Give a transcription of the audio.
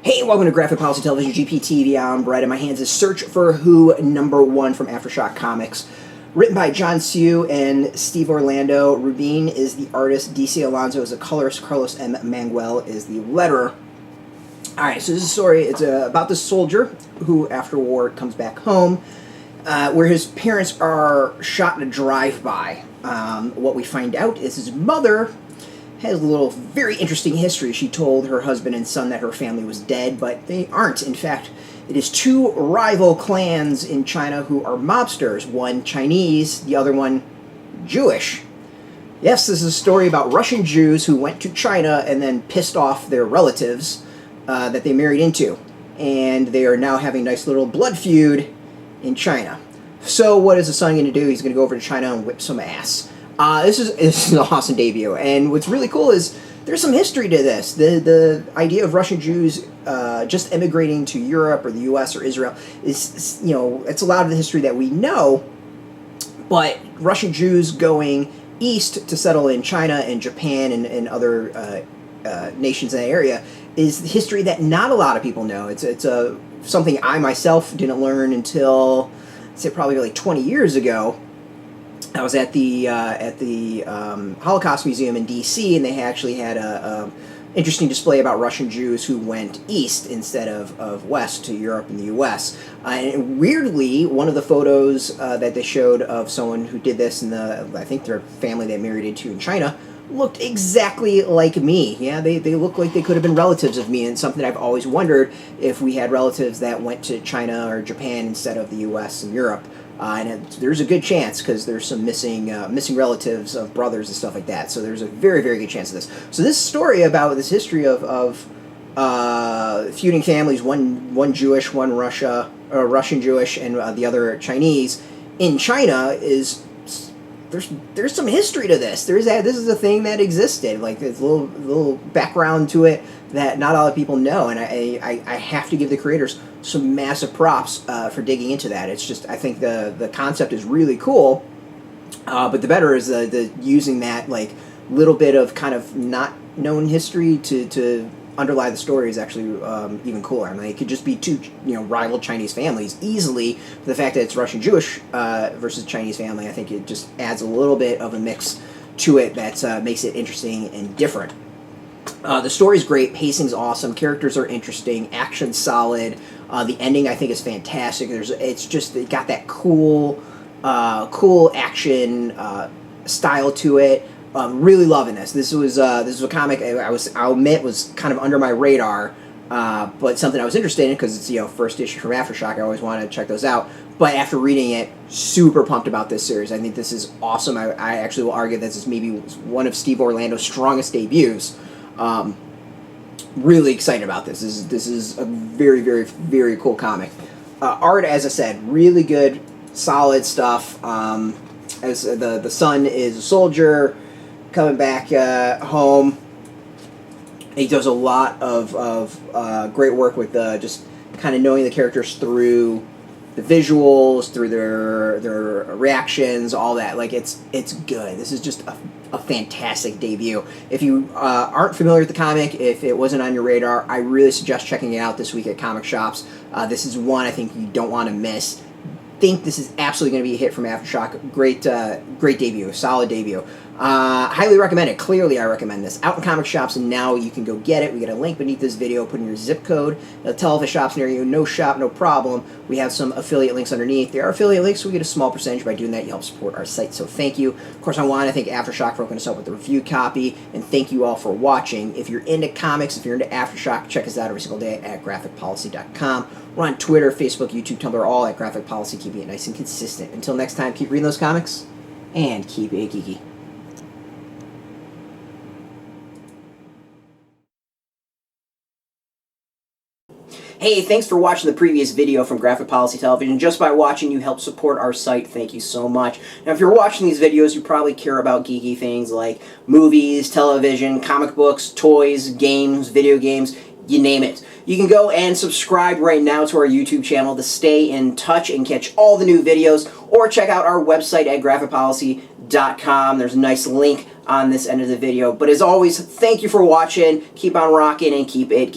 Hey, welcome to Graphic Policy Television, GPTV. I'm Brett, and my hands is Search for Who #1 from AfterShock Comics. Written by John Tsuei and Steve Orlando. Rubine is the artist, DC Alonso is the colorist, Carlos M. Mangual is the letterer. Alright, so this is a story, it's about this soldier who, after war, comes back home, where his parents are shot in a drive-by. What we find out is his mother has a little very interesting history. She told her husband and son that her family was dead, but they aren't. In fact, it is two rival clans in China who are mobsters. One Chinese, the other one Jewish. Yes, this is a story about Russian Jews who went to China and then pissed off their relatives that they married into. And they are now having a nice little blood feud in China. So what is the son going to do? He's going to go over to China and whip some ass. This is an awesome debut, and what's really cool is there's some history to this. The idea of Russian Jews just emigrating to Europe or the U.S. or Israel is, you know, it's a lot of the history that we know, but Russian Jews going east to settle in China and Japan and other nations in the area is history that not a lot of people know. It's something I myself didn't learn until, I'd say, probably like 20 years ago. I was at the Holocaust Museum in D.C., and they actually had a interesting display about Russian Jews who went east instead of west to Europe and the U.S. And weirdly, one of the photos that they showed of someone who did this, and I think their family they married into in China, looked exactly like me. Yeah, they look like they could have been relatives of me, and something I've always wondered if we had relatives that went to China or Japan instead of the U.S. and Europe. And there's a good chance, because there's some missing relatives of brothers and stuff like that. So there's a very, very good chance of this. So this story about this history of feuding families, one Jewish, one Russian Jewish, and the other Chinese in China is there's some history to this. This is a thing that existed. Like there's a little background to it that not a lot of people know, and I have to give the creators some massive props for digging into that. It's just, I think the concept is really cool, but the better is the using that like little bit of kind of not known history to underlie the story is actually even cooler. I mean, it could just be two rival Chinese families easily. The fact that it's Russian Jewish versus Chinese family, I think it just adds a little bit of a mix to it that makes it interesting and different. The story's great, pacing's awesome, characters are interesting, action's solid. The ending I think is fantastic. It got that cool action style to it. Really loving this. This was a comic I'll admit was kind of under my radar, but something I was interested in because it's first issue from AfterShock. I always wanted to check those out. But after reading it, super pumped about this series. I think this is awesome. I actually will argue this is maybe one of Steve Orlando's strongest debuts. Really excited about this. This is a very, very, very cool comic. Art, as I said, really good, solid stuff. As the son is a soldier coming back home. He does a lot of great work with just kind of knowing the characters through the visuals, through their reactions, all that. Like it's good. This is just a fantastic debut. If you aren't familiar with the comic, if it wasn't on your radar, I really suggest checking it out this week at comic shops. This is one I think you don't want to miss. Think this is absolutely going to be a hit from AfterShock. Great debut, solid debut. Highly recommend it. Clearly, I recommend this. Out in comic shops, and now you can go get it. We get a link beneath this video. Put in your zip code. It'll tell the shops near you. No shop, no problem. We have some affiliate links underneath. There are affiliate links, so we get a small percentage by doing that. You help support our site, so thank you. Of course, I want to thank AfterShock for hooking us up with the review copy, and thank you all for watching. If you're into comics, if you're into AfterShock, check us out every single day at graphicpolicy.com. We're on Twitter, Facebook, YouTube, Tumblr, all at Graphic Policy, keeping it nice and consistent. Until next time, keep reading those comics, and keep it geeky. Hey, thanks for watching the previous video from Graphic Policy Television. Just by watching, you help support our site. Thank you so much. Now, if you're watching these videos, you probably care about geeky things like movies, television, comic books, toys, games, video games, you name it. You can go and subscribe right now to our YouTube channel to stay in touch and catch all the new videos, or check out our website at graphicpolicy.com. There's a nice link on this end of the video. But as always, thank you for watching. Keep on rocking and keep it geeky.